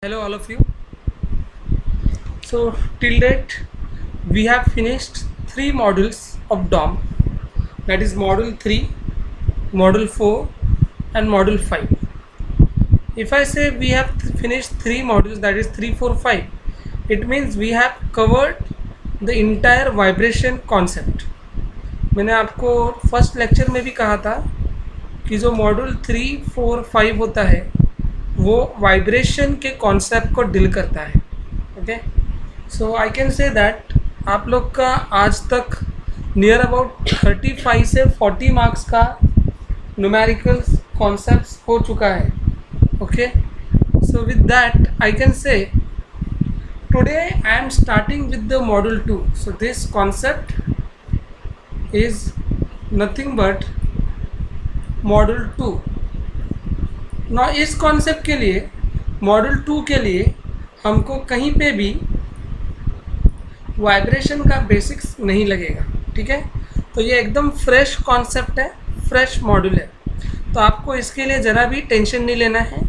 Hello, all of you. So, till date, we have finished three modules of DOM, that is, Module 3, Module 4, and Module 5. If I say we have finished three modules, that is 3, 4, 5, it means we have covered the entire vibration concept. मैंने आपको first lecture में भी कहा था कि जो module 3, 4, 5 होता है वो वाइब्रेशन के कॉन्सेप्ट को डील करता है. Okay, so I can say that आप लोग का आज तक नियर अबाउट 35 से 40 मार्क्स का न्यूमेरिकल्स कॉन्सेप्ट्स हो चुका है. Okay, so with that I can say today I am starting with the module 2. So this concept is nothing but module 2. ना इस कॉन्सेप्ट के लिए मॉड्यूल 2 के लिए हमको कहीं पे भी वाइब्रेशन का बेसिक्स नहीं लगेगा. ठीक है, तो ये एकदम फ्रेश कॉन्सेप्ट है, फ्रेश मॉड्यूल है, तो आपको इसके लिए ज़रा भी टेंशन नहीं लेना है.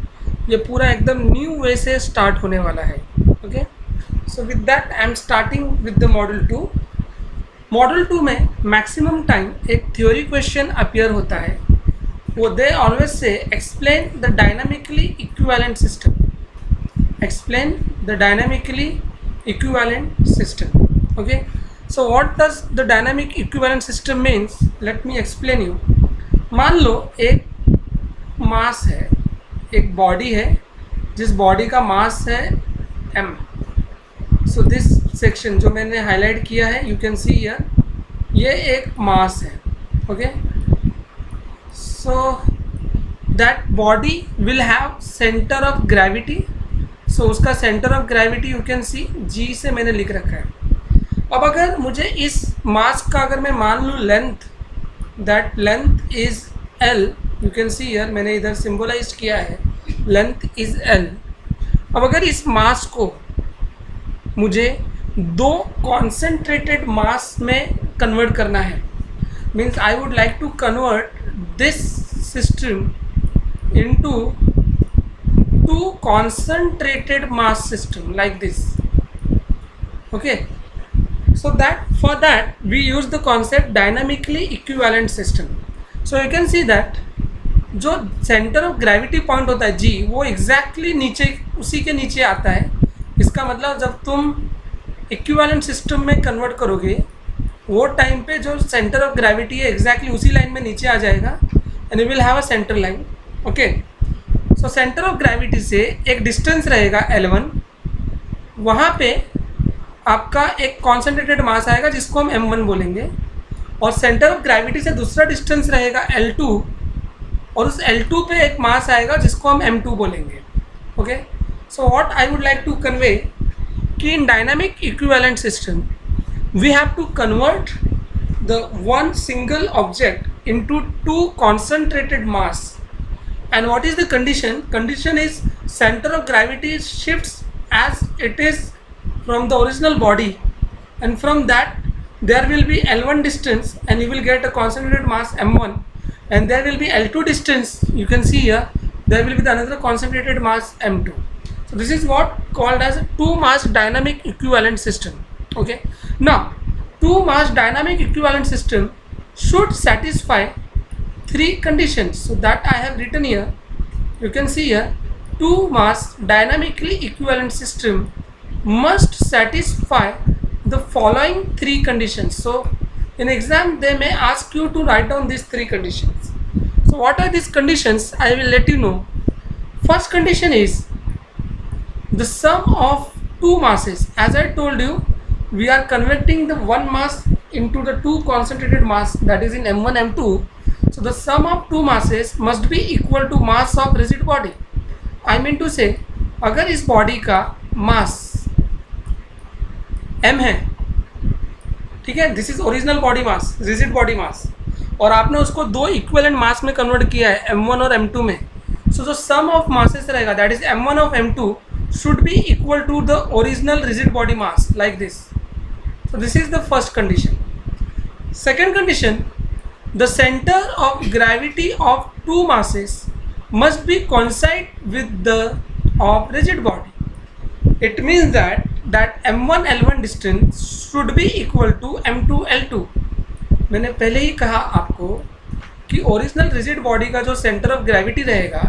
ये पूरा एकदम न्यू वे से स्टार्ट होने वाला है. Okay, so with that I am starting with the module 2. Module 2 में मैक्सिमम टाइम एक थ्योरी क्वेश्चन अपीयर होता है. वो they always say explain the dynamically equivalent system. Explain the dynamically equivalent system. Okay, so what does the dynamic equivalent system means, let me explain you. मान लो एक mass है, एक body है जिस body का मास है m. सो दिस सेक्शन जो मैंने हाईलाइट किया है, यू कैन सी हियर, ये एक मास है. Okay, so that body will have centre of gravity. So उसका centre of gravity you can see g से मैंने लिख रखा है. अब अगर मुझे इस मास का अगर मैं मान लूँ length, that length is l, you can see here मैंने इधर सिंबलाइज किया है, लेंथ इज l. अब अगर इस मास को मुझे दो कॉन्सेंट्रेटेड मास में कन्वर्ट करना है, means I would like to convert this system into two concentrated mass system like this. Okay, so that for that we use the concept dynamically equivalent system. So you can see that जो centre of gravity point होता है जी, वो exactly नीचे, उसी के नीचे आता है. इसका मतलब जब तुम इक्विवेलेंट सिस्टम में कन्वर्ट करोगे वो टाइम पे जो सेंटर ऑफ ग्रेविटी है एग्जैक्टली उसी लाइन में नीचे आ जाएगा and you will have a centre line. Okay, so centre of gravity से एक डिस्टेंस रहेगा L1, वहाँ पे आपका एक कॉन्सेंट्रेटेड मास आएगा जिसको हम M1 बोलेंगे, और सेंटर ऑफ ग्रेविटी से दूसरा डिस्टेंस रहेगा L2, और उस L2 पे एक मास आएगा जिसको हम M2 बोलेंगे. Okay, so what I would like to convey कि in dynamic equivalent system we have to convert the one single object into two concentrated mass. And what is the condition? Condition is center of gravity shifts as it is from the original body, and from that there will be L1 distance and you will get a concentrated mass M1, and there will be L2 distance, you can see here, there will be another concentrated mass M2. So this is what called as a two mass dynamic equivalent system. Okay, now two mass dynamic equivalent system should satisfy three conditions. So that I have written here, you can see here, two mass dynamically equivalent system must satisfy the following three conditions. So in exam they may ask you to write down these three conditions. So what are these conditions? I will let you know. First condition is the sum of two masses. As I told you, we are converting the one mass into the two concentrated mass, that is in M1, M2. So the sum of two masses must be equal to mass of rigid body. I mean to say, अगर इस body का मास m है, ठीक है, this is original body mass, rigid body mass, और आपने उसको दो इक्विवेलेंट मास में कन्वर्ट किया है M1 और M2 में. सो जो सम ऑफ मासेस रहेगा, that is M1 of M2 should be equal to the original rigid body mass like this. So this is the first condition. Second condition, the center of gravity of two masses must be coincide with the of rigid body. It means that m1 l1 distance should be equal to m2 l2. मैंने पहले ही कहा आपको कि original rigid body का जो centre of gravity रहेगा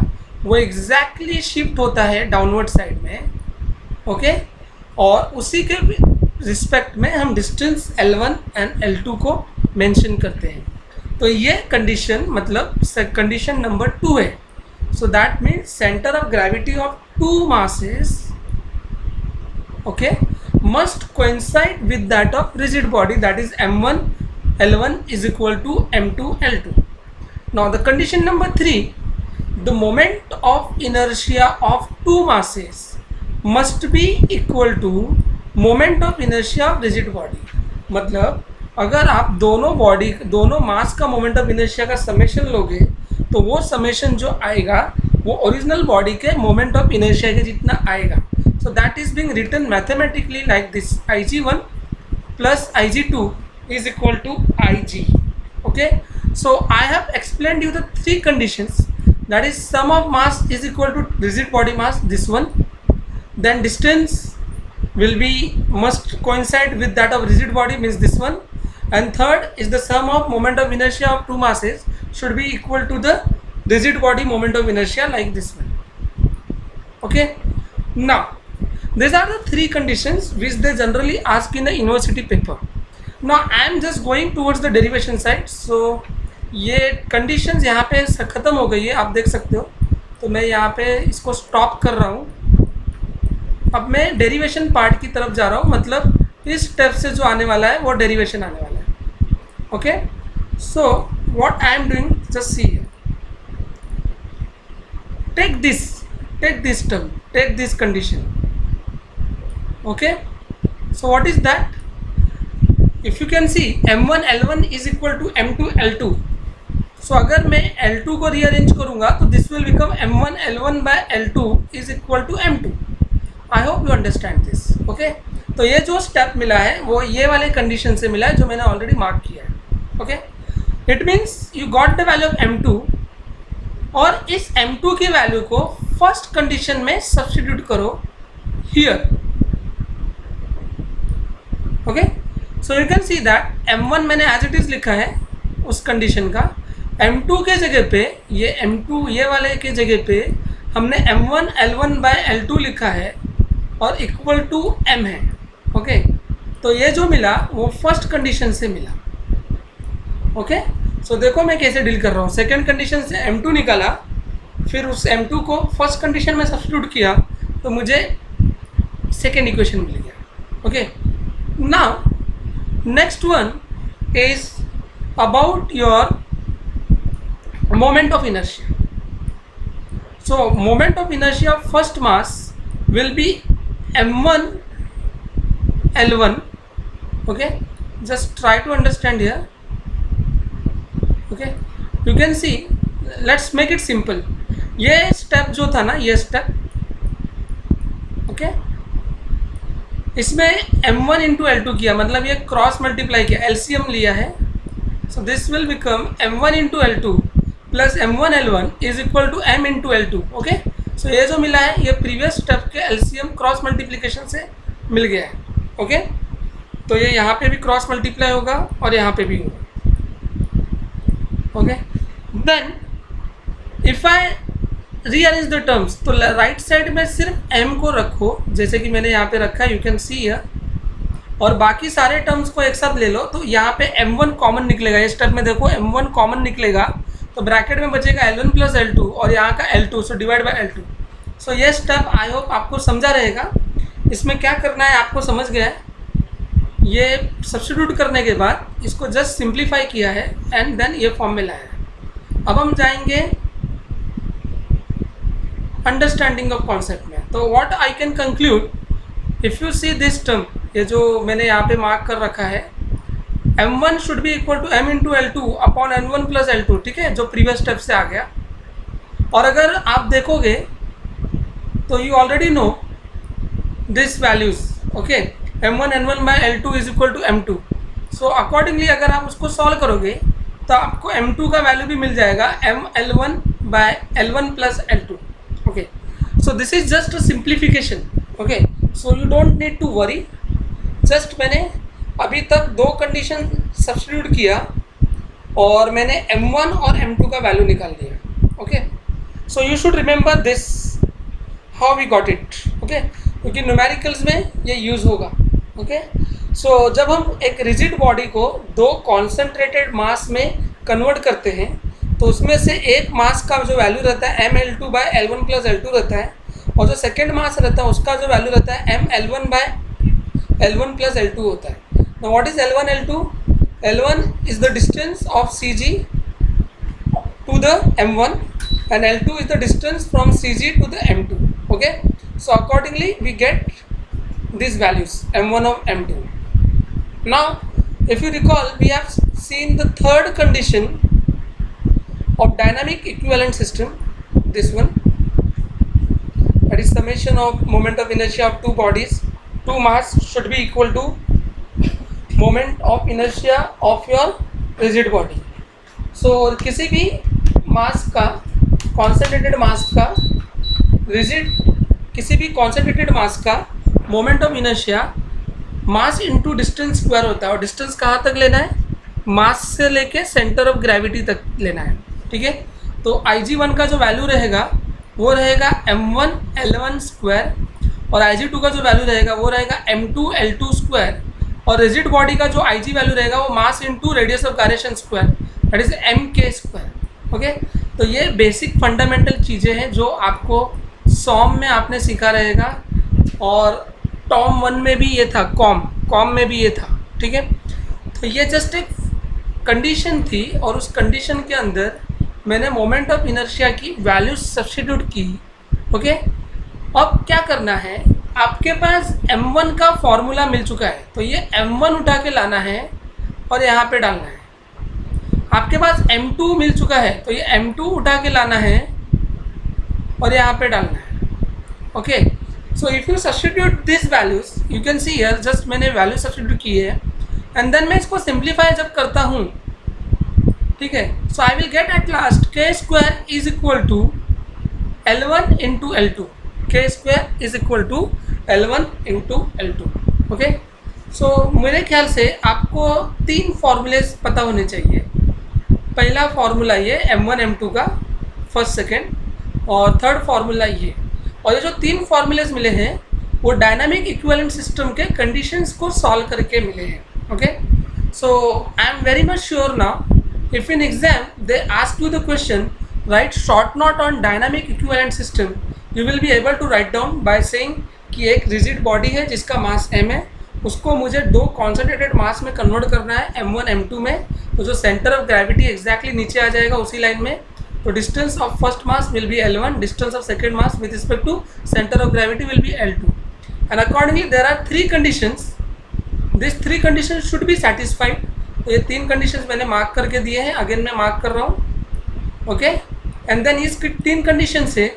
वो exactly shift होता है डाउनवर्ड साइड में, ओके, और उसी के रिस्पेक्ट में हम डिस्टेंस L1 एंड L2 को मेंशन करते हैं. तो ये कंडीशन मतलब कंडीशन नंबर 2 है. So that means centre of gravity of two masses, okay, must coincide with that of rigid body, that is m1 l1 is equal to m2 l2. Now the condition number 3, the moment of inertia of two masses must be equal to moment of inertia of rigid body. मतलब अगर आप दोनों मास का moment of inertia का summation लोगे तो वो summation जो आएगा वो ओरिजिनल बॉडी के मोमेंट ऑफ इनर्शिया के जितना आएगा. So that is being written mathematically like this: Ig1 plus Ig2 is equal to Ig. Okay, so I have explained you the three conditions, that is sum of mass is equal to rigid body mass, this one, then distance must coincide with that of rigid body, means this one, and third is the sum of moment of inertia of two masses should be equal to the rigid body moment of inertia, like this one. Okay, now these are the three conditions which they generally ask in a university paper. Now I am just going towards the derivation side. So ये conditions यहाँ पे ख़त्म हो गई है, आप देख सकते हो. तो मैं यहाँ पे इसको stop कर रहा हूँ. अब मैं derivation part की तरफ जा रहा हूँ, मतलब इस step से जो आने वाला है वो derivation आने वाला है. Okay, so what I am doing, just see here. Take this term, take this condition. Okay, so what is that? If you can see m1 l1 is equal to m2 l2. So अगर मैं l2 को rearrange करूँगा तो this will become m1 l1 by l2 is equal to m2. I hope you understand this. Okay, तो ये जो step मिला है वो ये वाले condition से मिला है जो मैंने already mark किया है. Okay, it means you got the value of m2 और इस m2 की वैल्यू को फर्स्ट कंडीशन में सब्स्टिट्यूट करो here. Okay, so you can see that m1 मैंने एज इट इज़ लिखा है उस कंडीशन का, m2 के जगह पे ये m2 ये वाले के जगह पे हमने m1 l1 बाय l2 लिखा है और इक्वल टू m है. ओके, तो ये जो मिला वो फर्स्ट कंडीशन से मिला. ओके, सो देखो मैं कैसे डील कर रहा हूँ. सेकेंड कंडीशन से m2 निकाला, फिर उस m2 को फर्स्ट कंडीशन में सब्स्टिट्यूट किया तो मुझे सेकेंड इक्वेशन मिल गया. Okay, now next one is about your moment of inertia. So moment of inertia of first mass will be m1 l1. Okay, just try to understand here. Okay, you can see, let's make it simple. ये step जो था ना, ये step, okay, इसमें m1 into l2 किया, मतलब ये cross multiply किया, LCM लिया है. So this will become m1 into l2 plus m1 l1 is equal to m into l2. Okay, so ये जो मिला है ये प्रीवियस स्टेप के LCM क्रॉस मल्टीप्लिकेशन से मिल गया है. ओके, तो ये यहाँ पे भी क्रॉस मल्टीप्लाई होगा और यहाँ पे भी होगा. Okay, then if I rearrange the terms, तो राइट साइड में सिर्फ m को रखो जैसे कि मैंने यहाँ पे रखा है, यू कैन सी हियर, और बाकी सारे टर्म्स को एक साथ ले लो तो यहाँ पे m1 कॉमन निकलेगा. इस स्टेप में देखो m1 कॉमन निकलेगा तो ब्रैकेट में बचेगा l1 प्लस l2 और यहाँ का l2, so divide by l2. सो ये स्टेप आई होप आपको समझा रहेगा. इसमें क्या करना है आपको समझ गया है. ये सब्स्टिट्यूट करने के बाद इसको जस्ट सिंप्लीफाई किया है एंड देन ये फॉर्म में लाया है. अब हम जाएंगे अंडरस्टैंडिंग ऑफ कॉन्सेप्ट में. तो what I can conclude, if you see this term, ये जो मैंने यहाँ पे मार्क कर रखा है, m1 should be equal to m into l2 upon n1 plus l2. ठीक है, जो प्रीवियस स्टेप से आ गया. और अगर आप देखोगे तो you already know this values. Okay, m1 n1 by l2 is equal to m2. So accordingly अगर आप उसको सॉल्व करोगे तो आपको m2 का वैल्यू भी मिल जाएगा m l1 by l1 plus l2. Okay, so this is just a simplification. Okay, so you don't need to worry. Just मैंने अभी तक दो कंडीशन सब्स्टिट्यूट किया और मैंने m1 और m2 का वैल्यू निकाल दिया। Okay, so you should remember this how we got it. Okay, क्योंकि न्यूमेरिकल्स में ये यूज़ होगा। ओके, सो जब हम एक रिजिड बॉडी को दो कॉन्सेंट्रेटेड मास में कन्वर्ट करते हैं तो उसमें से एक मास का जो वैल्यू रहता है mL2 bye L1 plus L2 रहता है, और जो सेकेंड मास रहता है उसका जो वैल्यू रहता है mL1 bye L1 plus L2 होता है। Now what is L1 L2? L1 is the distance of CG to the M1 and L2 is the distance from CG to the M2. Okay, so accordingly we get these values M1 of M2. Now if you recall, we have seen the third condition of dynamic equivalent system, this one, that is summation of moment of inertia of two bodies, two mass should be equal to moment of inertia of your rigid body. So किसी भी मास का concentrated मास का rigid, किसी भी concentrated मास का moment of inertia mass into distance square होता है, और डिस्टेंस कहाँ तक लेना है, मास से लेके सेंटर ऑफ ग्रेविटी तक लेना है। ठीक है, तो Ig1 का जो वैल्यू रहेगा वो रहेगा m1 L1 स्क्वायर, और Ig2 का जो वैल्यू रहेगा वो रहेगा m2 L2 स्क्वायर, और रिजिड बॉडी का जो Ig वैल्यू रहेगा वो mass into radius of gyration square, that is mk square. Okay, तो ये बेसिक फंडामेंटल चीज़ें हैं जो आपको सॉम में आपने सीखा रहेगा, और टॉम 1 में भी ये था, कॉम में भी ये था। ठीक है, तो ये जस्ट एक कंडीशन थी, और उस कंडीशन के अंदर मैंने मोमेंट ऑफ इनर्शिया की वैल्यू सब्स्टिट्यूट की। ओके, अब क्या करना है, आपके पास m1 का फॉर्मूला मिल चुका है, तो ये m1 उठा के लाना है और यहाँ पे डालना है। आपके पास m2 मिल चुका है, तो ये m2 उठा के लाना है और यहाँ पे डालना है। Okay, so if you substitute this values, you can see here, just मैंने वैल्यू सब्स्टिट्यूट की है, एंड देन मैं इसको सिंप्लीफाई जब करता हूँ, ठीक है, so I will get at last k square is equal to L1 into L2, k square is equal to L1 into L2। Okay, so मेरे ख्याल से आपको तीन फॉर्मूलेस पता होने चाहिए। पहला फार्मूला ये m1 m2 का, फर्स्ट सेकेंड, और थर्ड फार्मूला ये, और ये जो तीन फार्मूलेस मिले हैं वो डायनामिक इक्विवेलेंट सिस्टम के कंडीशंस को सॉल्व करके मिले हैं। Okay, so I am very much sure now, if in exam they ask you the question, write short note on dynamic equivalent system, you will be able to write down by saying कि एक rigid body है जिसका मास m है, उसको मुझे दो concentrated मास में convert करना है m1 m2 में, तो जो सेंटर ऑफ ग्रेविटी एग्जैक्टली नीचे आ जाएगा उसी लाइन में, तो distance of first mass will be L1, distance of second mass with respect to centre of gravity will be L2, and accordingly there are three conditions, this three condition should be satisfied. तो ये तीन conditions मैंने mark करके दिए हैं, again मैं mark कर रहा हूँ। ओके, एंड देन इस तीन कंडीशन से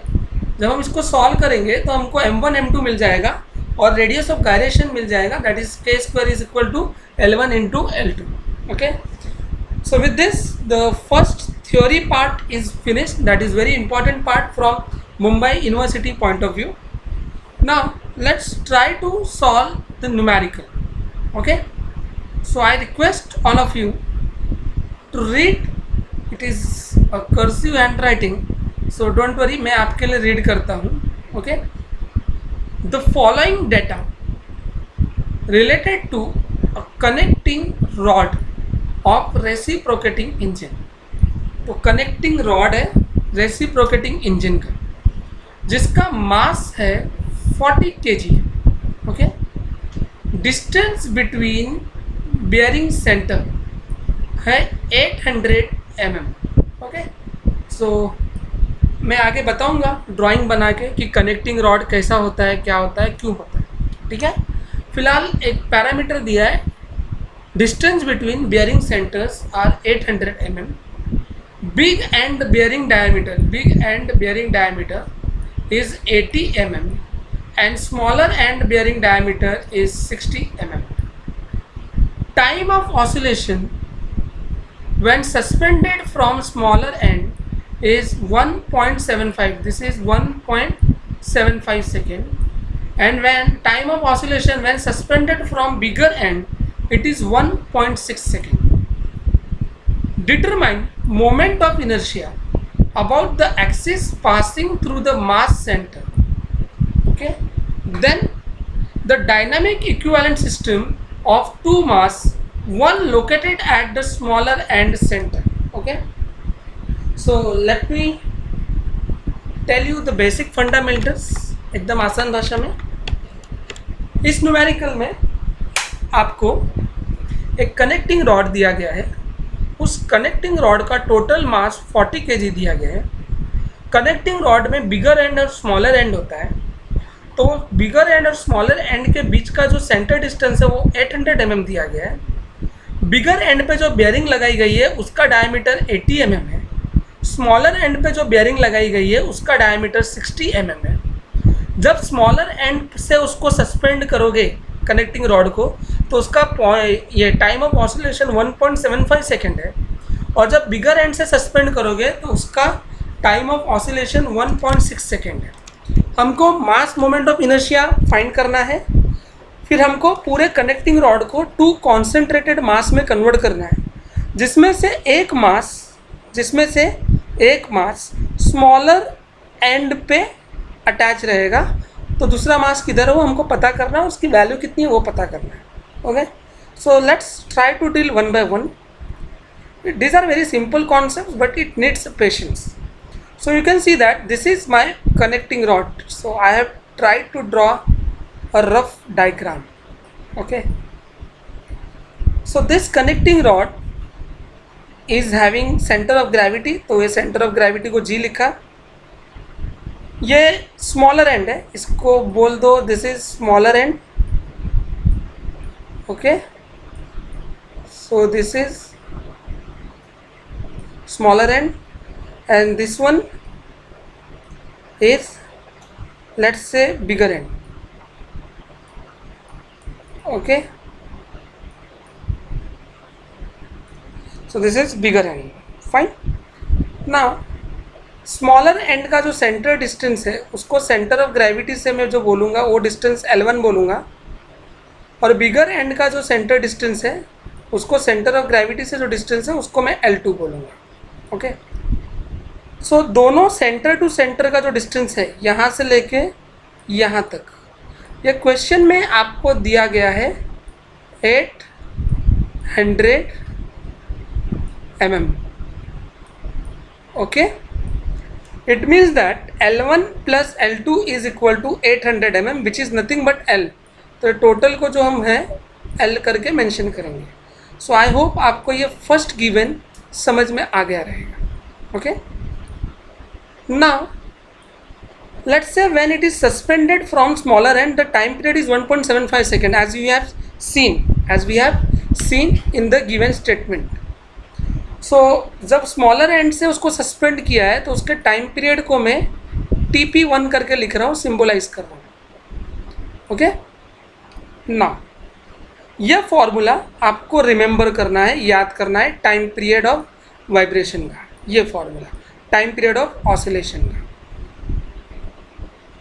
जब हम इसको सॉल्व करेंगे तो हमको m1 m2 मिल जाएगा और रेडियस ऑफ गायरेशन मिल जाएगा, that is k square is equal to L1 into L2। Okay, so with this the first theory part is finished, that is very important part from Mumbai University point of view. Now let's try to solve the numerical. Okay, so I request all of you to read, it is a cursive handwriting, so don't worry, मैं आपके लिए read करता हूँ। Okay, the following data related to a connecting rod of reciprocating engine, तो connecting rod है reciprocating engine का, जिसका मास है 40 kg। Okay, distance between bearing centre है 800 mm। ओके, सो मैं आगे बताऊंगा ड्राइंग बना के कि कनेक्टिंग रॉड कैसा होता है, क्या होता है, क्यों होता है। ठीक है, फिलहाल एक पैरामीटर दिया है, distance between bearing centres are 800 mm, big end bearing diameter is 80 mm and smaller end bearing diameter is 60 mm. Time of oscillation when suspended from smaller end is 1.75, this is 1.75 second, and when time of oscillation when suspended from bigger end it is 1.6 second. Determine moment of inertia about the axis passing through the mass center. Okay, then the dynamic equivalent system of two mass, one located at the smaller end center. Okay, so let me tell you the basic fundamentals एकदम आसान भाषा में. इस numerical में आपको एक connecting rod दिया गया है. उस कनेक्टिंग रॉड का टोटल मास 40 kg दिया गया है. कनेक्टिंग रॉड में बिगर एंड और स्मॉलर एंड होता है. तो बिगर एंड और स्मॉलर एंड के बीच का जो सेंटर डिस्टेंस है वो 800 mm दिया गया है. बिगर एंड पे जो बेयरिंग लगाई गई है उसका डायमीटर 80 mm है. स्मॉलर एंड पे जो बेयरिंग लगाई गई है उसका डायमीटर 60 mm है. जब स्मॉलर एंड से उसको सस्पेंड करोगे कनेक्टिंग रॉड को तो उसका ये टाइम ऑफ ऑसिलेशन 1.75 सेकेंड है. और जब बिगर एंड से सस्पेंड करोगे तो उसका टाइम ऑफ ऑसिलेशन 1.6 सेकेंड है. हमको मास मोमेंट ऑफ इनर्शिया फाइंड करना है. फिर हमको पूरे कनेक्टिंग रॉड को 2 कॉन्सेंट्रेटेड मास में कन्वर्ट करना है, जिसमें से एक मास स्मॉलर एंड पे अटैच रहेगा. तो दूसरा मास किधर है वो हमको पता करना है, उसकी वैल्यू कितनी है वो पता करना है. Okay, so let's try to deal one by one. These are very simple concepts but it needs patience. So you can see that this is my connecting rod. So I have tried to draw a rough diagram. Okay, so this connecting rod is having center of gravity. तो ये center of gravity को G लिखा. ये smaller end है, इसको बोल दो this is smaller and. Okay, so this is smaller and and this one is, let's say, bigger end. Okay, so this is bigger end. Fine. Now smaller and का जो centre distance है उसको centre of gravity से मैं जो बोलूँगा वो distance L1 बोलूँगा. और बिगर एंड का जो सेंटर डिस्टेंस है उसको सेंटर ऑफ ग्रेविटी से जो डिस्टेंस है उसको मैं L2 बोलूँगा. ओके, सो दोनों सेंटर टू सेंटर का जो डिस्टेंस है यहाँ से लेके यहाँ तक, ये क्वेश्चन में आपको दिया गया है 800 mm. Okay, it means that L1 plus L2 is equal to 800 mm which is nothing but L. तो टोटल को जो हम है L करके मेंशन करेंगे. सो आई होप आपको ये फर्स्ट गिवन समझ में आ गया रहेगा. Okay, now let's say when it is suspended from smaller end the time period is 1.75 second as we have seen in the given statement. सो जब स्मॉलर एंड से उसको सस्पेंड किया है तो उसके टाइम पीरियड को मैं TP1 करके लिख रहा हूँ, सिंबलाइज कर रहा हूँ. ओके, नाउ यह फॉर्मूला आपको रिमेंबर करना है, याद करना है टाइम पीरियड ऑफ वाइब्रेशन का. ये formula time period of oscillation का.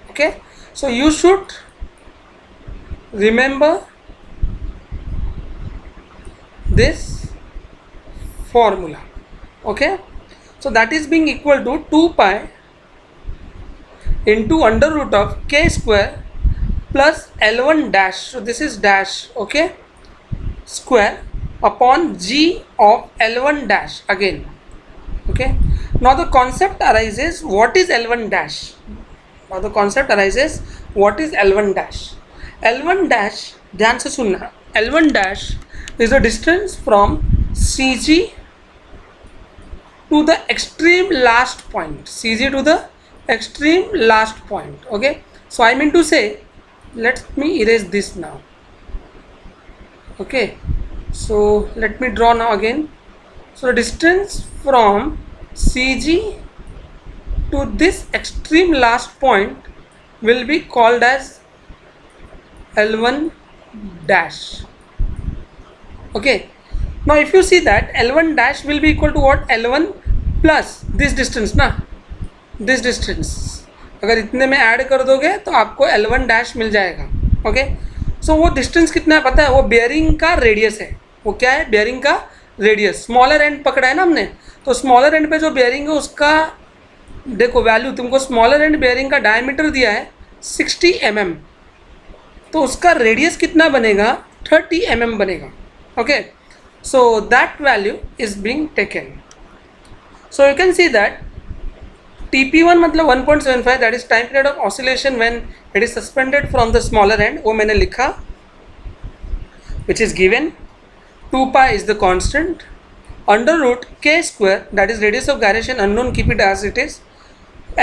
Okay, so you should remember this formula. Okay, so that is being equal to 2 pi into under root of k square plus L1 dash, so this is dash, okay, square upon G of L1 dash again. Okay, now the concept arises, what is L1 dash? Now the concept arises, what is L1 dash? L1 dash, ध्यान से सुनना, L1 dash is the distance from CG to the extreme last point. CG to the extreme last point. Okay, so I mean to say, let me erase this now. Okay, so let me draw now again. So the distance from CG to this extreme last point will be called as L1 dash. Okay, now if you see that L1 dash will be equal to what? L1 plus this distance, na, this distance अगर इतने में add कर दोगे तो आपको L1 dash मिल जाएगा। Okay, सो वो distance कितना है पता है? वो बेयरिंग का रेडियस है। वो क्या है? बेयरिंग का रेडियस। स्मॉलर एंड पकड़ा है ना हमने, तो स्मॉलर एंड पे जो बेयरिंग है उसका देखो वैल्यू, तुमको स्मॉलर एंड बेयरिंग का डायमीटर दिया है 60 mm, तो उसका रेडियस कितना बनेगा? 30 mm बनेगा। Okay, so that value is being taken. So you can see that TP1 मतलब 1.75, that is time period of oscillation when it is suspended from the smaller and, वो मैंने लिखा, which is given 2 pi is the constant, under root k square that is radius of gyration unknown, keep it as it is.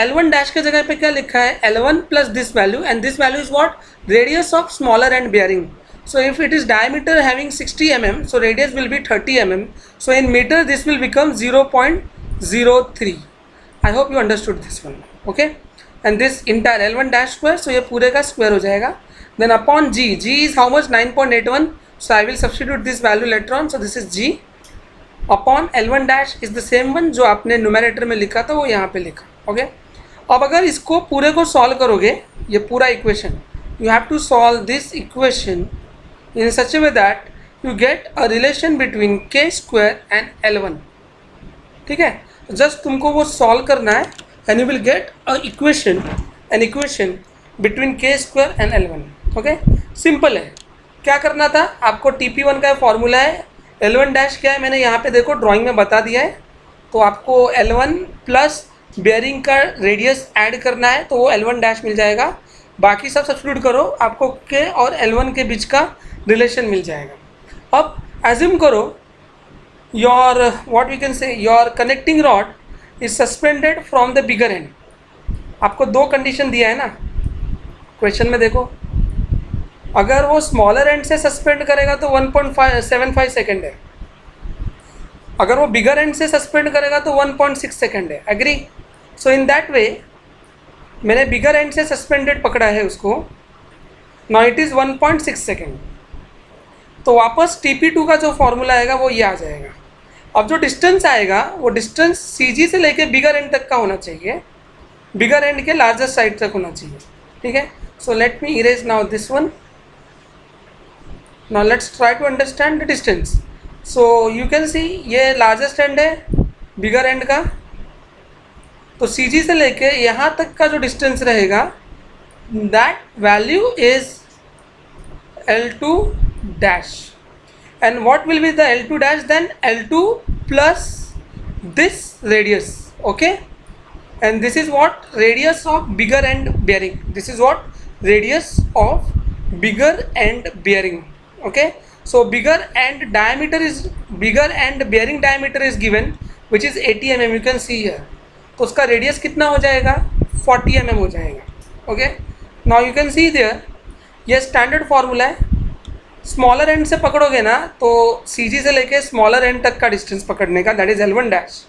L1 dash के जगह पे क्या लिखा है? L1 plus this value, and this value is what? Radius of smaller end bearing. So if it is diameter having 60 mm, so radius will be 30 mm. So in meter this will become 0.03. I hope you understood this one. Okay, and this entire L1 dash square, so ये पूरे का square हो जाएगा. Then upon G, G is how much? 9.81. So I will substitute this value later on. So this is G upon L1 dash is the same one जो आपने numerator में लिखा था, वो यहाँ पे लिखा। ओके, अब अगर इसको पूरे को सॉल्व करोगे, ये पूरा equation, you have to solve this equation in such a way that you get a relation between k square and L1। ठीक है, जस्ट तुमको वो सॉल्व करना है and you will get an equation between k square and L1। Okay, simple है। क्या करना था आपको? TP1 का फॉर्मूला है, L1 डैश क्या है मैंने यहाँ पे देखो ड्राइंग में बता दिया है। तो आपको L1 प्लस बेयरिंग का रेडियस ऐड करना है, तो वो L1 डैश मिल जाएगा। बाकी सब सब्स्टिट्यूट करो, आपको के और L1 के बीच का रिलेशन मिल जाएगा। अब एज्यूम करो your what we can say your connecting rod is suspended from the bigger end. आपको दो कंडीशन दिया है ना क्वेश्चन में, देखो अगर वो स्मॉलर एंड से सस्पेंड करेगा तो 1.75 सेकेंड है, अगर वो बिगर एंड से सस्पेंड करेगा तो 1.6 सेकेंड है। एग्री? सो इन दैट वे मैंने बिगर एंड से सस्पेंडेड पकड़ा है उसको, नाउ इट इज़ 1.6 सेकेंड। तो वापस TP2 का जो फॉर्मूला आएगा वो ये आ जाएगा। अब जो डिस्टेंस आएगा वो डिस्टेंस CG से लेके बिगर एंड तक का होना चाहिए, बिगर एंड के लार्जेस्ट साइड तक होना चाहिए। ठीक है, so let me erase now this one. Now let's try to understand the distance. So you can see ये largest end है bigger end का, तो CG से लेके यहाँ तक का जो distance रहेगा that value is L2 dash, and what will be the L2 dash then? L2 plus this radius. Okay, and this is what? Radius of bigger end bearing. This is what? Radius of bigger end bearing. Okay, so bigger and bearing diameter is given, which is 80 mm. You can see here. तो उसका radius कितना हो जाएगा? 40 mm हो जाएगा। Okay, now you can see there, ये standard formula है। Smaller end से पकड़ोगे ना तो CG से लेके स्मॉलर एंड तक का डिस्टेंस पकड़ने का, that is L1 dash.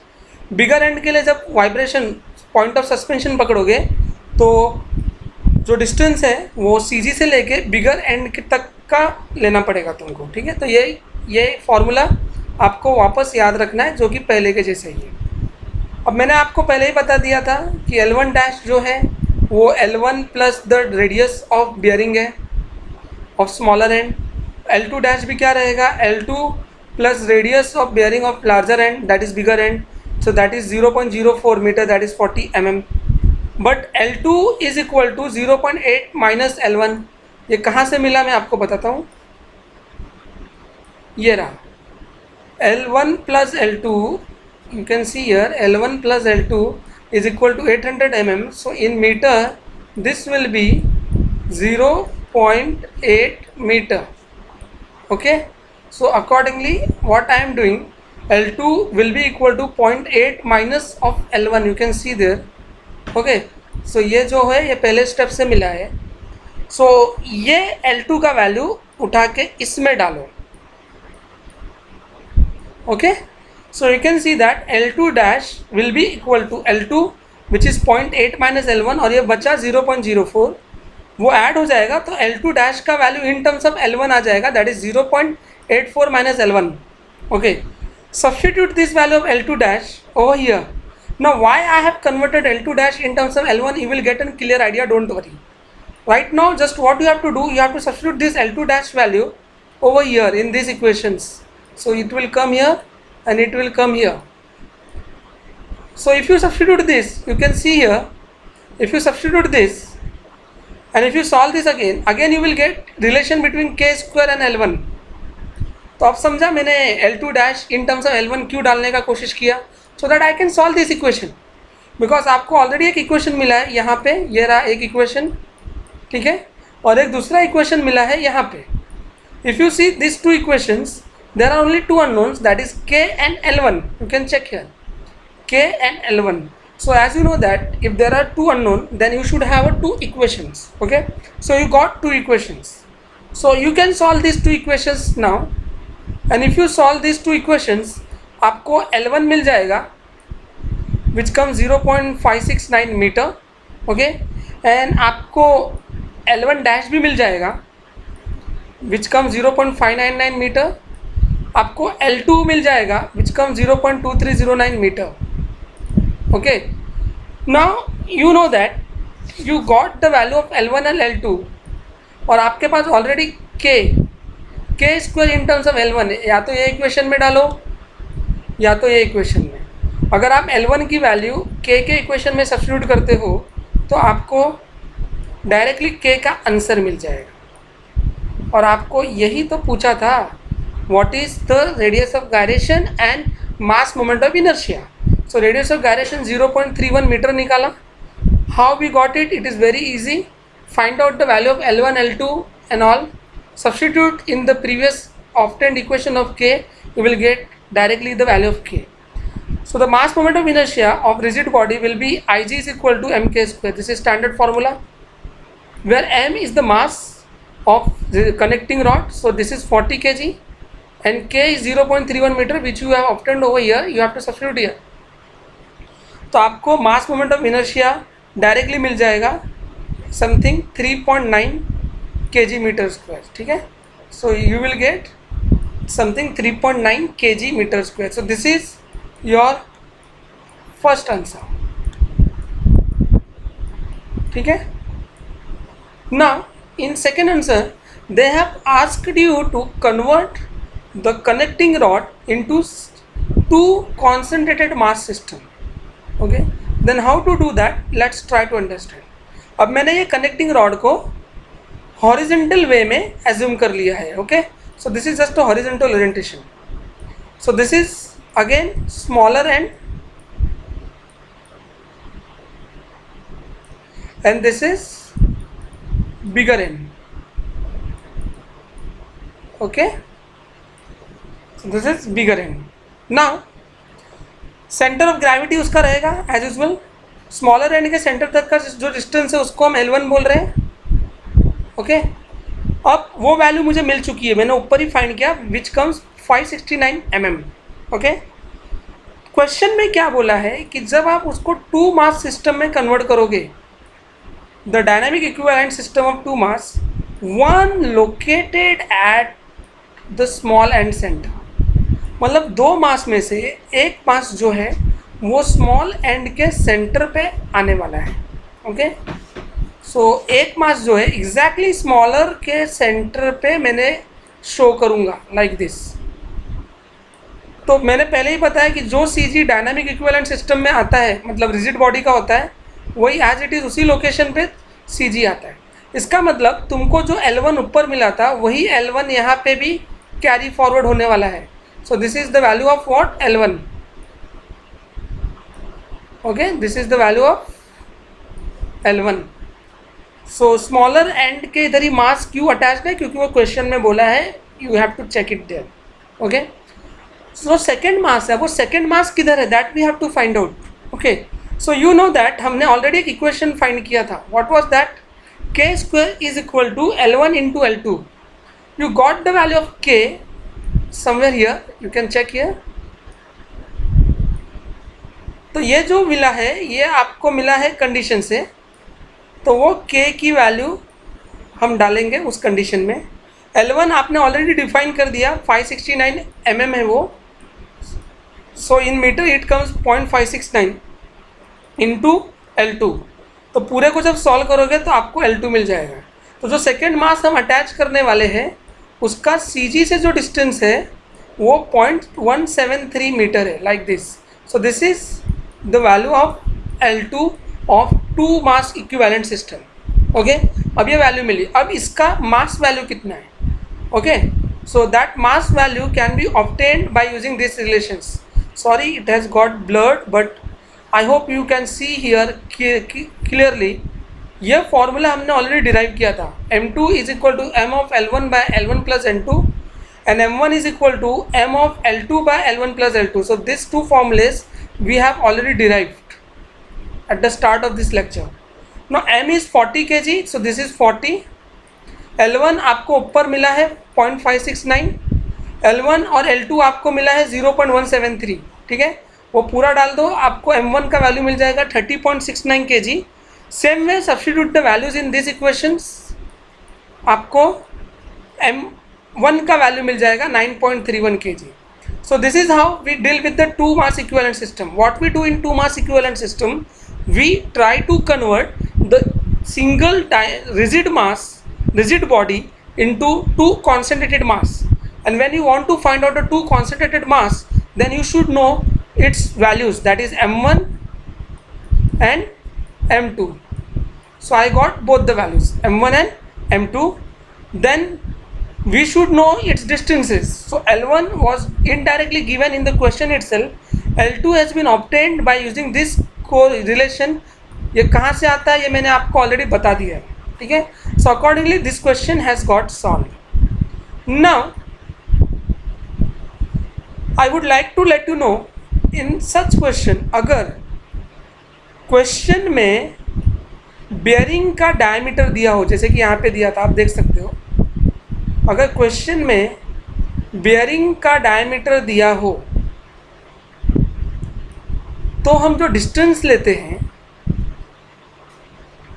Bigger and के लिए जब वाइब्रेशन पॉइंट ऑफ सस्पेंशन पकड़ोगे तो जो डिस्टेंस है वो CG से लेके बिगर एंड तक का लेना पड़ेगा तुमको। ठीक है, तो ये फॉर्मूला आपको वापस याद रखना है, जो कि पहले के जैसे ही है। अब मैंने आपको पहले ही बता दिया था कि L1 डैश जो है वो L1 plus the radius of bearing है of smaller end. L2 dash भी क्या रहेगा? L2 plus radius of bearing of larger end, that is bigger end, so that is 0.04 metre, that is 40 mm। But L2 is equal to 0.8 minus L1। ये कहाँ से मिला मैं आपको बताता हूँ, ये रहा L1 plus L2, you can see here L1 plus L2 is equal to 800 mm, so in metre this will be 0.8 metre. Okay, so accordingly what I am doing, L2 will be equal to 0.8 minus of L1, you can see there. Okay, so ये जो है ये पहले step से मिला है। सो ये L2 का वैल्यू उठा के इसमें डालो। Okay, so you can see that L2 dash will be equal to L2 which is 0.8 minus L1, और ये बचा 0.04, वो ऐड हो जाएगा तो L2 डैश का value in terms of L1 आ जाएगा, that is 0.84 minus L1। Okay, substitute this value of L2 dash over here, Now why I have converted L2 dash in terms of L1, you will get a clear idea, don't worry. Right now just what you have to do, you have to substitute this L2 dash value over here in these equations. So it will come here and it will come here. So if you substitute this, you can see here, if you substitute this and if you solve this again you will get relation between k square and L1. तो अब समझा मैंने L2 dash in terms of L1 क्यों डालने का कोशिश किया, so that I can solve this equation. Because आपको ऑलरेडी एक इक्वेशन मिला है यहाँ पे, ये रहा एक इक्वेशन, ठीक है, और एक दूसरा इक्वेशन मिला है यहाँ पे. If you see this two equations, there are only two unknowns, that is k and L1. You can check here k and L1. So as you know that if there are two unknown, then you should have two equations. Okay, so you got two equations. So you can solve these two equations now, and if you solve these two equations, आपको L1 मिल जाएगा which comes 0.569 metre. Okay, and आपको L1 dash भी मिल जाएगा which comes 0.599 metre. आपको L2 मिल जाएगा which comes 0.2309 metre. Okay, now you know that you got the value of L1 and L2, और आपके पास already k square in terms of L1 या तो ये इक्वेशन में डालो या तो ये इक्वेशन में. अगर आप L1 की वैल्यू k के इक्वेशन में सब्स्टिट्यूट करते हो तो आपको डायरेक्टली k का आंसर मिल जाएगा. और आपको यही तो पूछा था, what is the radius of gyration and mass moment of inertia. So radius of gyration 0.31 meter निकाला. How we got it? It is very easy. Find out the value of L1, L2 and all. Substitute in the previous obtained equation of k. You will get directly the value of k. So the mass moment of inertia of rigid body will be Ig is equal to mk square. This is standard formula, where m is the mass of the connecting rod. So this is 40 kg and k is 0.31 meter, which you have obtained over here. You have to substitute here. तो आपको mass moment of inertia directly मिल जाएगा something 3.9 kg metre square. ठीक है, so you will get something 3.9 kg metre square. So this is your first answer. ठीक है, now in second answer they have asked you to convert the connecting rod into two concentrated mass system. Okay, then how to do that, let's try to understand. अब मैंने ये connecting rod को horizontal वे में assume कर लिया है. Okay, so this is just a horizontal orientation. So this is again smaller and this is bigger and. Okay, so this is bigger and. Now centre of gravity उसका रहेगा as usual. Smaller and के centre तक का जो distance है उसको हम L1 बोल रहे हैं. ओके, अब वो वैल्यू मुझे मिल चुकी है, मैंने ऊपर ही फाइंड किया, which comes 569 mm. Okay, question में क्या बोला है कि जब आप उसको टू मास सिस्टम में कन्वर्ट करोगे, the dynamic equivalent system of two mass, one located at the small end centre. मतलब दो मास में से एक मास जो है वो स्मॉल एंड के सेंटर पे आने वाला है. ओके, सो एक मास जो है एग्जैक्टली स्मॉलर के सेंटर पे मैंने शो करूँगा लाइक दिस. तो मैंने पहले ही बताया कि जो CG डायनामिक इक्विवेलेंट सिस्टम में आता है, मतलब रिजिड बॉडी का होता है, वही एज इट इज़ उसी लोकेशन पे CG आता है. इसका मतलब तुमको जो L1 ऊपर मिला था वही L1 यहाँ पे भी कैरी फॉरवर्ड होने वाला है. So this is the value of what? L1. Okay, this is the value of L1. So smaller end के इधर ही मास क्यों अटैच्ड है, क्योंकि वो क्वेश्चन में बोला है, you have to check it there. Okay, so second मास है, वो second मास किधर है, that we have to find out. Okay, so you know that हमने ऑलरेडी एक इक्वेशन फाइंड किया था. What was that? K square is equal to L1 into L2. You got the value of K somewhere here, you can check here. तो ये जो मिला है ये आपको मिला है कंडीशन से, तो वो k की वैल्यू हम डालेंगे उस कंडीशन में. L1 आपने ऑलरेडी डिफाइन कर दिया, 569 mm है वो. So in metre it comes 0.569. Into L2। तो पूरे को जब सॉल्व करोगे तो आपको L2 मिल जाएगा। तो जो सेकेंड मास हम अटैच करने वाले हैं उसका CG से जो डिस्टेंस है वो 0.173 मीटर है, like this. So this is the value of L2 of two mass equivalent system. Okay, अब ये वैल्यू मिली। अब इसका मास वैल्यू कितना है? Okay, so that mass value can be obtained by using these relations. Sorry, it has got blurred, but I hope you can see here clearly. ये formula हमने already derive किया था। m2 is equal to m of L1 by L1 plus N2 and m1 is equal to m of L2 by L1 plus L2. So these two formulas we have already derived at the start of this lecture. Now m is 40 kg, so this is 40. L1 आपको ऊपर मिला है 0.569, L1 और L2 आपको मिला है 0.173, ठीक है, वो पूरा डाल दो, आपको M1 का वैल्यू मिल जाएगा 30.69 kg। Same way substitute the values in this equations, आपको M1 का वैल्यू मिल जाएगा 9.31 kg। So this is how we deal with the two mass equivalent system. What we do in two mass equivalent system, we try to convert the single rigid body into two concentrated mass, and when you want to find out the two concentrated mass, then you should know its values, that is M1 and M2. So I got both the values M1 and M2. Then we should know its distances. So L1 was indirectly given in the question itself, L2 has been obtained by using this correlation. ये कहाँ से आता है ये मैंने आपको already बता दिया है, ठीक है। So accordingly this question has got solve. Now I would like to let you know in such question, अगर क्वेश्चन में बेयरिंग का डायमीटर दिया हो, जैसे कि यहाँ पे दिया था, आप देख सकते हो, अगर क्वेश्चन में बेयरिंग का डायमीटर दिया हो तो हम जो डिस्टेंस लेते हैं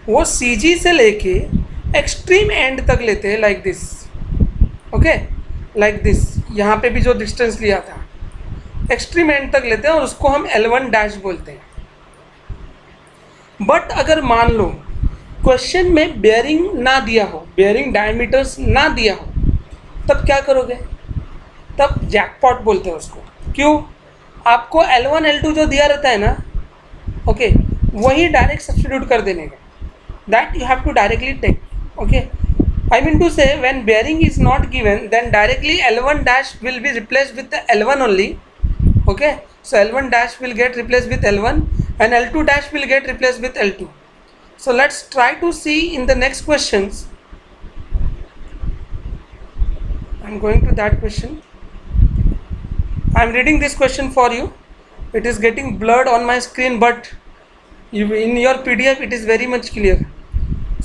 वो CG से लेके एक्सट्रीम एंड तक लेते हैं, like this. Okay, like this. यहाँ पे भी जो डिस्टेंस लिया था एक्सट्रीम एंड तक लेते हैं और उसको हम L1 डैश बोलते हैं। बट अगर मान लो क्वेश्चन में बेयरिंग ना दिया हो, बेयरिंग डायमीटर्स ना दिया हो, तब क्या करोगे? तब जैकपॉट बोलते हैं उसको। क्यों? आपको L1 L2 जो दिया रहता है ना, ओके, वही डायरेक्ट सब्स्टिट्यूट कर देने का, that you have to directly take. Okay, I mean to say, when bearing is not given, then directly L1 dash will be replaced with the L1 only. Okay, so L1 dash will get replaced with L1 and L2 dash will get replaced with L2. So let's try to see in the next questions. I'm going to that question. I'm reading this question for you. It is getting blurred on my screen, but in your PDF it is very much clear.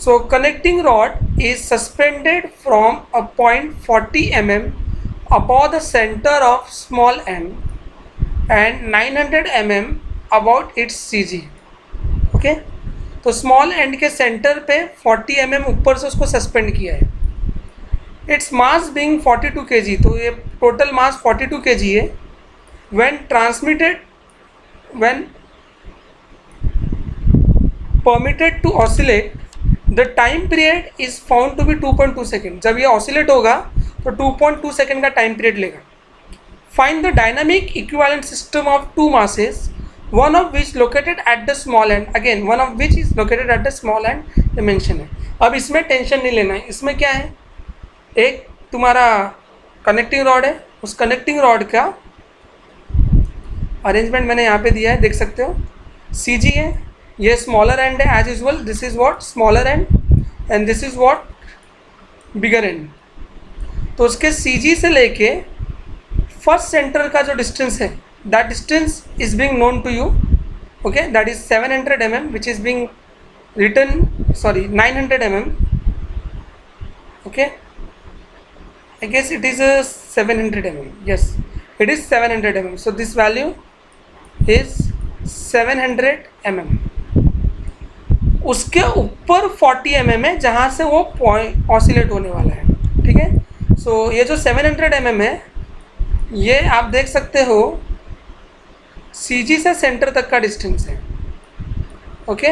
So connecting rod is suspended from a point 40 mm above the center of small end and 900 mm about its CG. Okay, तो small and के centre पे 40 mm ऊपर से उसको suspend किया है। Its mass being 42 kg, तो ये टोटल मास 42 kg है। when permitted to oscillate, the time period is found to be 2.2 second. जब ये ऑसिलेट होगा तो 2.2 सेकेंड का टाइम पीरियड लेगा। Find the dynamic equivalent system of two masses, one of which located at the small end, again one of which is located at the small end, ये mention है। अब इसमें tension नहीं लेना है। इसमें क्या है, एक तुम्हारा कनेक्टिंग रॉड है, उस कनेक्टिंग रॉड का अरेंजमेंट मैंने यहाँ पे दिया है, देख सकते हो। CG है, ये स्मॉलर एंड है as usual, this is what smaller end and this is what bigger end. तो उसके CG से लेके फर्स्ट सेंटर का जो डिस्टेंस है, that distance is being known to you, okay, that is 700 mm which is being written, sorry 900 mm, okay, I guess it is 700 mm, yes, it is 700 mm. So this value is 700 mm. उसके ऊपर 40 mm है जहाँ से वो point oscillate होने वाला है, ठीक है। सो ये जो 700 mm है, ये आप देख सकते हो CG से सेंटर तक का डिस्टेंस है। ओके,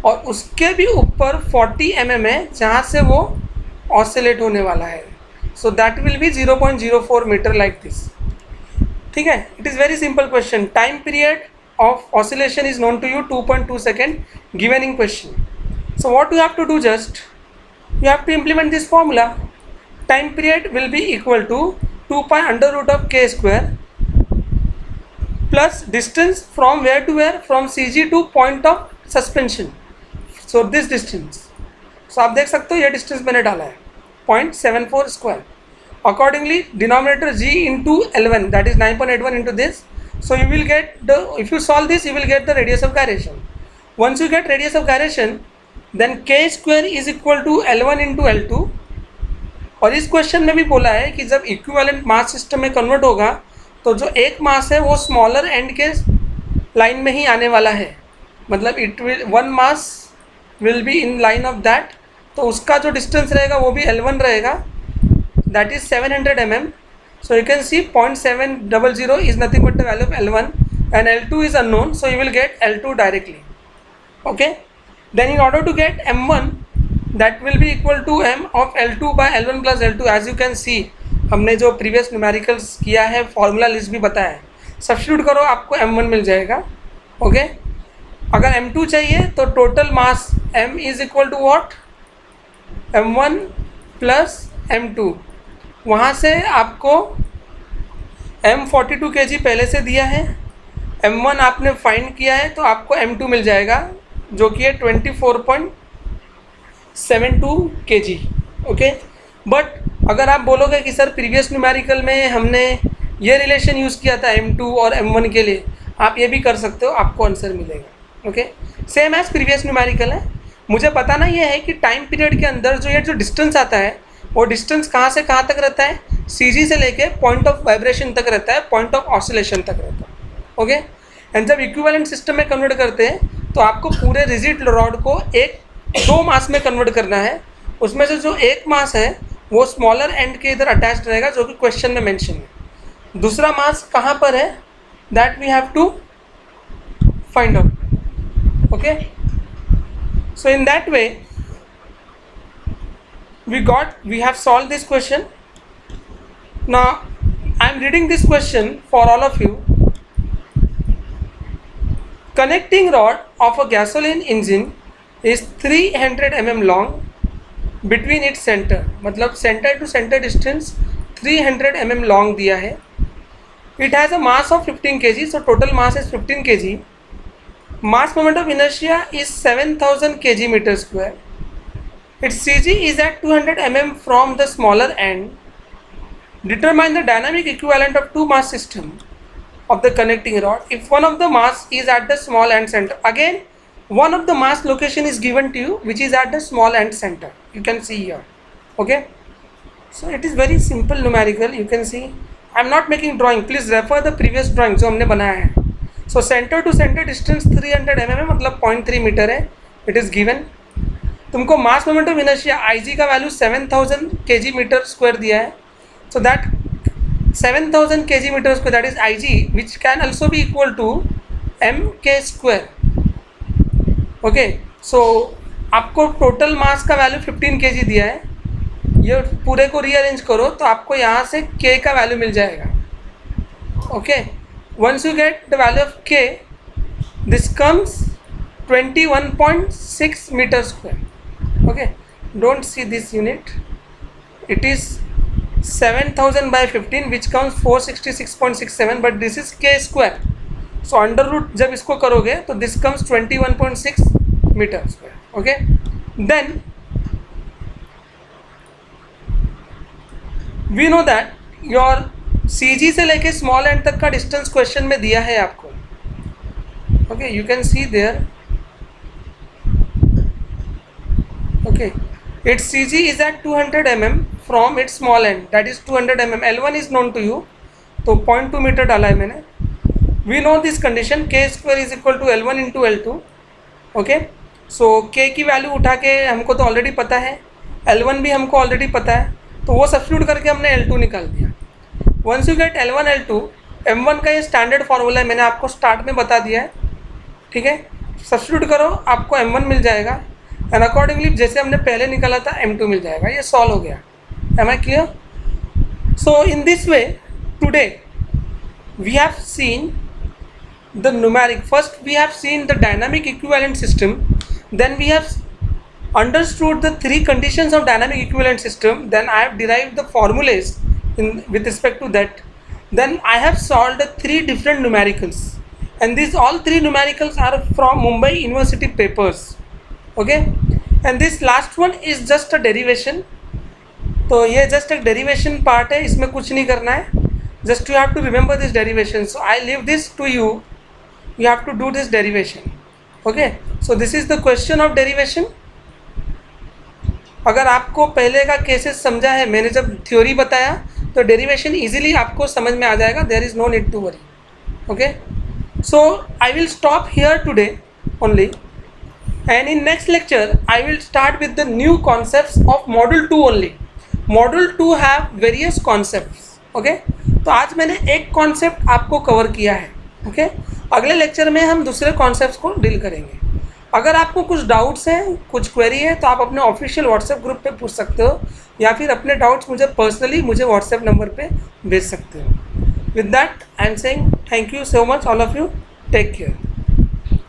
और उसके भी ऊपर 40 mm है जहाँ से वो ऑसिलेट होने वाला है. So that will be 0.04 metre like this. ठीक है, it is very simple question. Time period of oscillation is known to you 2.2 second given in question. So what you have to do, just you have to implement this formula. Time period will be equal to 2 pi under root of k square plus distance from where to where, from CG to point of suspension. So this distance. So आप देख सकते हो ये distance मैंने डाला है 0.74 square. Accordingly denominator g into L1, that is 9.81 into this. So you will get the, if you solve this you will get the radius of gyration. Once you get radius of gyration, then k square is equal to L1 into L2. और इस question में भी बोला है कि जब equivalent mass system में convert होगा तो जो एक मास है वो स्मॉलर एंड के लाइन में ही आने वाला है. मतलब it will one mass will be in line of that. तो उसका जो डिस्टेंस रहेगा वो भी L1 रहेगा, that is 700 mm. So you can C 0.700 is nothing but the value of L1 and L2 is unknown. So you will gate L2 directly. Okay, then in order to get m1, that will be equal to m of L2 by L1 plus L2. as you can see हमने जो previous numericals किया है, formula list भी बताया है, substitute करो आपको m1 मिल जाएगा. ओके, अगर m2 चाहिए तो total mass m is equal to what, m1 plus m2. वहाँ से आपको m 42 kg पहले से दिया है, m1 आपने फाइंड किया है तो आपको m2 मिल जाएगा जो कि है 24.72 kg. ओके, बट अगर आप बोलोगे कि सर प्रीवियस न्यूमेरिकल में हमने ये रिलेशन यूज़ किया था m2 और m1 के लिए, आप ये भी कर सकते हो, आपको आंसर मिलेगा. Okay, same as previous numerical है. मुझे बताना ये है कि टाइम पीरियड के अंदर जो डिस्टेंस आता है वो डिस्टेंस कहाँ से कहाँ तक रहता है, CG से लेके पॉइंट ऑफ वाइब्रेशन तक रहता है, पॉइंट ऑफ ऑसिलेशन तक रहता है. ओके, एंड जब इक्विवेलेंट सिस्टम में कन्वर्ट करते हैं तो आपको पूरे रिजिड रॉड को दो मास में कन्वर्ट करना है. उसमें से जो एक मास है वो स्मॉलर एंड के इधर अटैच्ड रहेगा जो कि क्वेश्चन में मेंशन है. दूसरा मास कहाँ पर है, that we have to find out. Okay, so in that way we have solved this question. Now I am reading this question for all of you. Connecting rod of a gasoline engine is 300 mm long between its center. मतलब center to center distance 300 mm long दिया है. It has a mass of 15 kg, so total mass is 15 kg. Mass moment of inertia is 7000 kg meter square. Its CG is at 200 mm from the smaller end. Determine the dynamic equivalent of two mass system of the connecting rod if one of the mass is at the small end center. Again, one of the mass location is given to you which is at the small end center. You can see here. Okay, so it is very simple numerical. You can see I am not making drawing. Please refer the previous drawing जो हमने बनाया है. So center to center distance 300 mm है, मतलब 0.3 metre है. It is given. तुमको मास moment of inertia IG का value 7000 kg metre square दिया है. So that 7000 kg meter square, that is Ig, which can also be equal to mk square. Okay, so आपको total मास का value 15 kg दिया है. ये पूरे को रीअरेंज करो तो आपको यहाँ से k का वैल्यू मिल जाएगा. Okay, once you get the value of k, this comes 21.6 metre square. Okay, don't see this unit, it is 7000 by 15 which comes 466.67, but this is k square. So under root जब इसको करोगे तो this comes 21.6 meter square. Okay, then we know that your CG से लेके small end तक का distance question में दिया है आपको. Okay, you can see there. Okay, its CG is at 200 mm from its small end, that is 200 mm. L1 is known to you, तो 0.2 metre डाला है मैंने. We know this condition, k square is equal to L1 into L2. Okay, so k की value उठा के हमको तो already पता है, L1 भी हमको ऑलरेडी पता है, तो वो सब्स्टिट्यूट करके हमने L2 निकाल दिया. Once you gate L1 L2, M1 का ये स्टैंडर्ड फार्मूला है, मैंने आपको स्टार्ट में बता दिया है. ठीक है, सब्स्टिट्यूट करो, आपको m1 मिल जाएगा एंड अकॉर्डिंगली जैसे हमने पहले निकाला था m2 मिल जाएगा. ये सॉल्व हो गया. Am I clear? So in this way today we have seen the numeric. First we have seen the dynamic equivalent system, then we have understood the three conditions of dynamic equivalent system, then I have derived the formulas with respect to that, then I have solved the three different numericals, and these all three numericals are from Mumbai University papers. Okay, and this last one is just a derivation. तो ये just एक derivation part है, इसमें कुछ नहीं करना है, just you have to remember this derivation. So I leave this to you. You have to do this derivation. Okay, so this is the question of derivation. अगर आपको पहले का केसेस समझा है, मैंने जब थ्योरी बताया तो डेरिवेशन इजीली आपको समझ में आ जाएगा. There is no need to worry. Okay, so I will stop here today only, and in next lecture I will start with the new concepts of module 2 only. Module 2 have various concepts. Okay, तो आज मैंने एक concept आपको cover किया है. Okay, अगले lecture में हम दूसरे कॉन्सेप्ट्स को डील करेंगे. अगर आपको कुछ डाउट्स हैं, कुछ क्वेरी है, तो आप अपने ऑफिशियल व्हाट्सएप ग्रुप पे पूछ सकते हो, या फिर अपने डाउट्स मुझे पर्सनली मुझे व्हाट्सएप नंबर पे भेज सकते हो. With that I am saying thank you so much all of you. Take care.